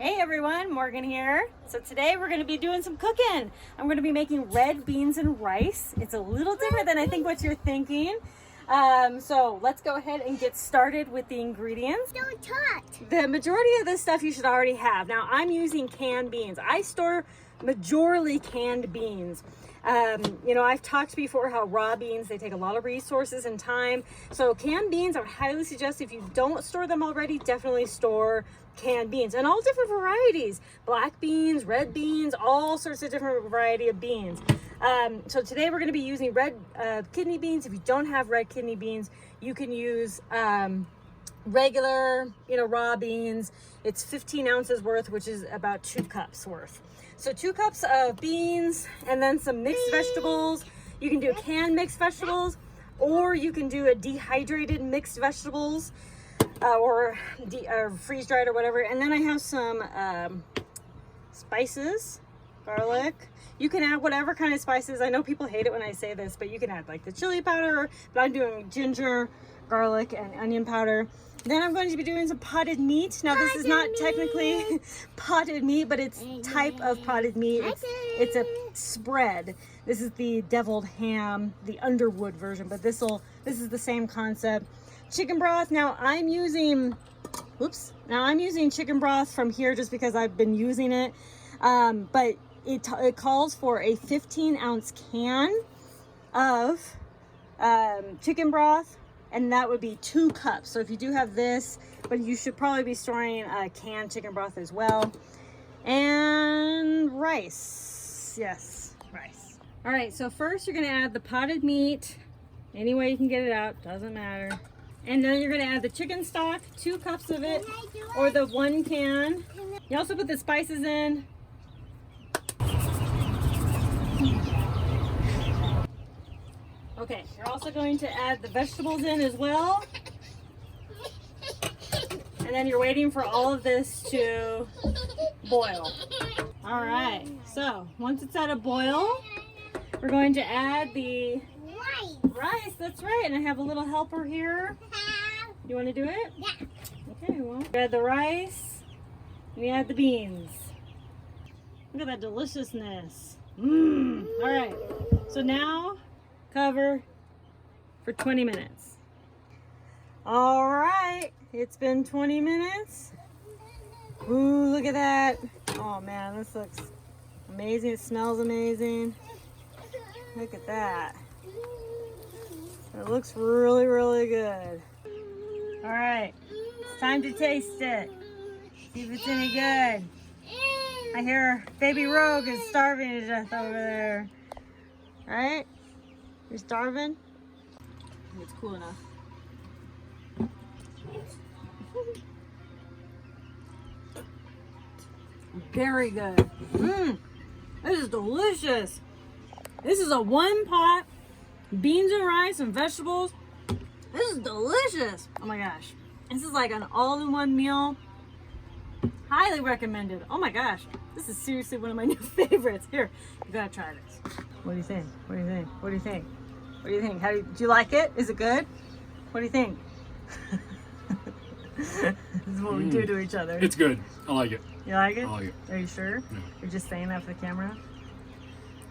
Hey everyone, Morgan here. So today we're going to be doing some cooking. I'm going to be making red beans and rice. It's a little different than I think what you're thinking. So let's go ahead and get started with the ingredients. Don't touch. The majority of this stuff you should already have. Now I'm using canned beans. I store majorly canned beans. I've talked before how raw beans, they take a lot of resources and time. So canned beans, I would highly suggest if you don't store them already, definitely store canned beans and all different varieties, black beans, red beans, all sorts of different variety of beans. So today we're going to be using red kidney beans. If you don't have red kidney beans, you can use regular, raw beans. It's 15 ounces worth, which is about 2 cups worth. So 2 cups of beans and then some mixed vegetables. You can do canned mixed vegetables, or you can do a dehydrated mixed vegetables, or freeze dried or whatever. And then I have some spices, garlic. You can add whatever kind of spices. I know people hate it when I say this, but you can add like the chili powder, but I'm doing ginger, garlic, and onion powder. Then I'm going to be doing some potted meat. Now this is not technically potted meat, but it's type of potted meat. It's a spread. This is the deviled ham, the Underwood version, but this is the same concept. Chicken broth. Now I'm using chicken broth from here just because I've been using it. But it calls for a 15-ounce can of chicken broth. And that would be 2 cups. So if you do have this, but you should probably be storing canned chicken broth as well. And rice. Yes, rice. All right, so first you're gonna add the potted meat. Any way you can get it out, doesn't matter. And then you're gonna add the chicken stock, 2 cups of it, or the 1 can. You also put the spices in. Okay, you're also going to add the vegetables in as well. And then you're waiting for all of this to boil. All right, so once it's at a boil, we're going to add the rice. That's right, and I have a little helper here. You want to do it? Yeah. Okay, well, you add the rice, and you add the beans. Look at that deliciousness. Mmm. All right, so now cover for 20 minutes. All right, it's been 20 minutes. Ooh, look at that. Oh man, this looks amazing. It smells amazing. Look at that. It looks really, really good. All right, it's time to taste it. See if it's any good. I hear baby Rogue is starving to death over there. All right? You're starving? It's cool enough. Very good. Mmm. This is delicious. This is a 1-pot beans and rice and vegetables. This is delicious. Oh my gosh. This is like an all-in-one meal. Highly recommended. Oh my gosh. This is seriously one of my new favorites. Here, you gotta try this. What do you think? What do you think? What do you think? What do you think? Do you like it? Is it good? What do you think? This is what we do to each other. It's good. I like it. You like it? I like it. Are you sure? Yeah. You're just saying that for the camera?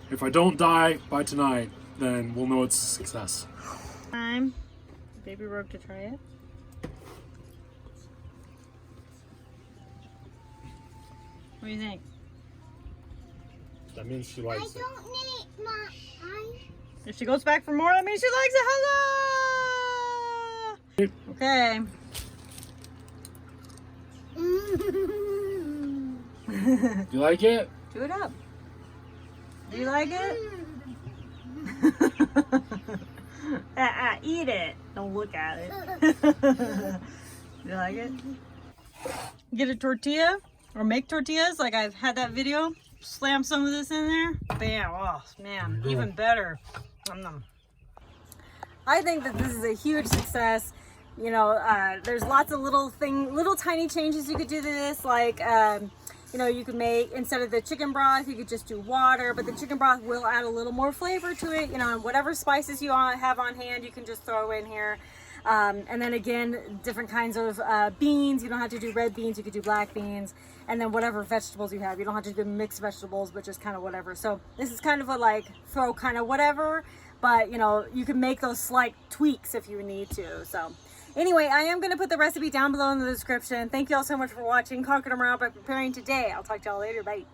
If I don't die by tonight, then we'll know it's a success. Time. Baby Rogue to try it. What do you think? That means she I likes it. don't need my eye. If she goes back for more, that means she likes it. Huzzah! Okay. You like it? Chew it up. Do you like it? Eat it. Don't look at it. You like it? Get a tortilla or make tortillas. Like I've had that video. Slam some of this in there. Bam. Oh man, even better. I think that this is a huge success. There's lots of little tiny changes you could do to this, like you could make, instead of the chicken broth, you could just do water, but the chicken broth will add a little more flavor to it. And whatever spices you have on hand, you can just throw in here. And then again, different kinds of beans. You don't have to do red beans, you could do black beans. And then whatever vegetables you have. You don't have to do mixed vegetables, but just kind of whatever. So this is kind of a like throw kind of whatever, but you know, you can make those slight tweaks if you need to. So anyway, I am going to put the recipe down below in the description. Thank you all so much for watching. Conquered them around by preparing today. I'll talk to y'all later. Bye.